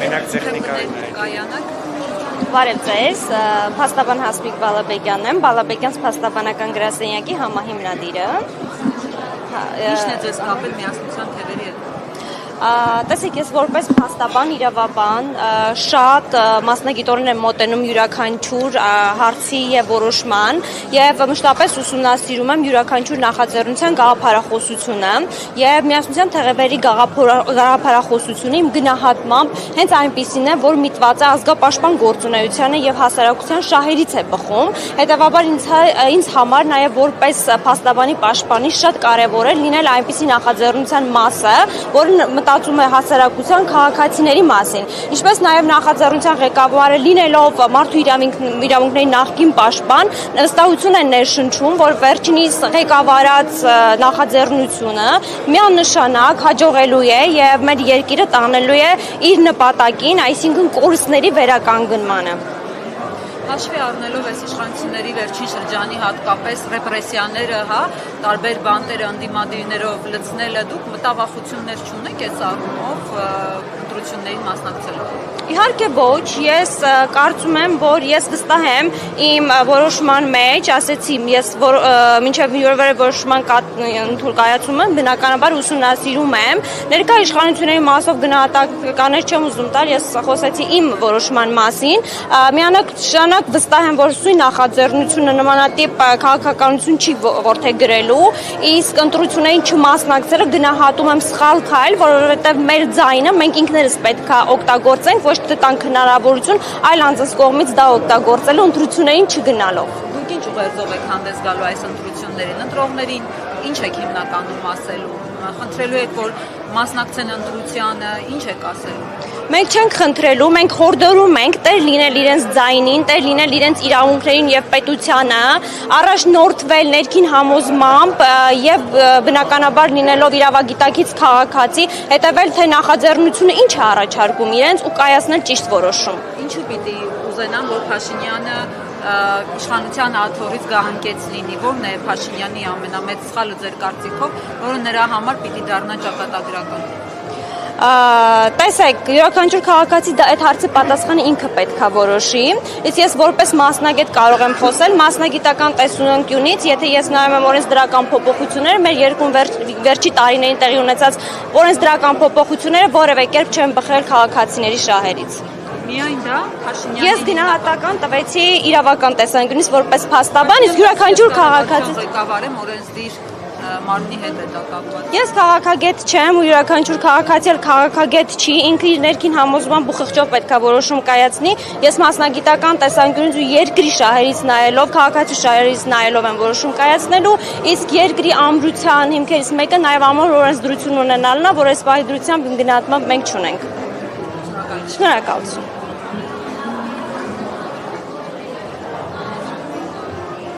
Մենակ տեխնիկայիններ կայանակ։ Բարև ձեզ, փաստաբան Հասմիկ Բալաբեկյանն եմ, Բալաբեկյանց փաստաբանական գրասենյակի համահիմնադիրը։ Ինչն է ձեզ կապել միասնության թևերի հետ։ Տեսեք, ես որպես փաստաբան, իրավաբան, շատ մասնագիտորեն եմ մոտենում յուրաքանչյուր հարցի եւ որոշման եւ մշտապես ուսումնասիրում եմ յուրաքանչյուր նախաձեռնության գաղափարախոսությունը եւ միասնության թղթերի գաղափարախոսությունը իմ գնահատմամբ հենց այնպիսին է, որ միտված է ազգապաշտպան գործունեությանը եւ հասարակության շահերից է բխում։ Հետեւաբար ինձ համար նաեւ որպես փաստաբանի պաշտպանի շատ կարեւոր է լինել այնպիսի նախաձեռնության մասը, որը մտածում է հասարակության քաղաքացիների մասին, ինչպես նաև նախաձեռնության ղեկավարը լինելով մարդու իրավունքների նախկին պաշտպան, վստահություն է ներշնչում, որ վերջինիս ղեկավարած նախաձեռնությունը միանշանակ հաջողելու է եւ մեր երկիրը տանելու է իր նպատակին, այսինքն կորուստների վերականգնմանը։ Հաշվի առնելով այս իշխանությունների վերջին շրջանի հատկապես ռեպրեսիաները, տարբեր բանտերը ընդդիմադիրներով լցնելը, դուք մտավախություններ չունեք այս առումով ընտրություններին մասնակցելով։ Իհարկե ոչ, ես կարծում եմ, որ ես վստահ եմ իմ որոշման մեջ, ասեցի, ես մինչև որոշման կայացումը բնականաբար ուսումնասիրում եմ, ներկա իշխանությունների մասով գնահատականներ չեմ ուզում տալ, ես խոսեցի իմ որոշման մասին, միանշանակ վստահ եմ, որ սույն նախաձեռնությունը նմանատիպ քաղաքականություն չի որդեգրելու, իսկ ընտրություններին չմասնակցելը գնահատում եմ սխալ քայլ, որովհետև մեր ձայնը մենք ինքներս պետք է օգտագործենք, ոչ թե տանք հնարավորություն այլ անձնց կողմից դա օգտագործելու ընտրություններին չգնալով։ Դուք ինչ ուղերձով եք հանդես գալու այս ընտրություններին, ընտրողներին ինչ եք հիմնականում ասելու, խնդրելու եք, որ մասնակցեն ընտրությանը, ինչ եք ասելու։ Մենք չենք խնդրելու, մենք խորհրդում ենք տեր լինել իրենց ձայնին, տեր լինել իրենց իրավունքներին եւ պետությանը, առաջնորդվել ներքին համոզմամբ եւ բնականաբար լինելով իրավագիտակից քաղաքացի, հետեւել թե նախաձեռնությունը ինչ է առաջարկում իրենց ու կայացնել ճիշտ որոշում։ Ինչու պիտի ուզենան, որ Փաշինյանը իշխանության աթոռից գահանկեց լինի, որն է Փաշինյանի ամենամեծ սխալը ձեր կարծիքով, որը նրա համար պիտի դառնա ճակատագրական։ Տեսեք, յուրաքանչյուր քաղաքացի այդ հարցի պատասխանը ինքը պետք է որոշի, իսկ ես որպես մասնագետ կարող եմ խոսել մասնագիտական տեսանկյունից, եթե ես նայում եմ օրենսդրական փոփոխությունները, մեր երկրում վերջի տարիներին տեղի ունեցած օրենսդրական փոփոխությունները որևէ կերպ չեն բխել քաղաքացիների շահերից։ Միայն դա Փաշինյանի Ես գնահատական տվեցի իրավական տեսանկյունից որպես փաստաբան, իսկ յուրաքանչյուր քաղաքացի ղեկավարեմ օրենսդիր մարմնի հետ է դա կապված։ Ես քաղաքագետ չեմ ու յուրաքանչյուր քաղաքացի էլ քաղաքագետ չի, ինքը իր ներքին համոզմամբ ու խղճով պետք է որոշում կայացնի։ Ես մասնագիտական տեսանկյունից ու երկրի շահերից նայելով, քաղաքացի շահերից նայելով եմ որոշում կայացնելու, իսկ երկրի ամրության հիմքերից մեկը նաև ամոր օրենսդրություն ունենալն է, որ այս պահի դրությամբ իմ գնահատմամբ մենք չունենք։ Շնորհակալություն։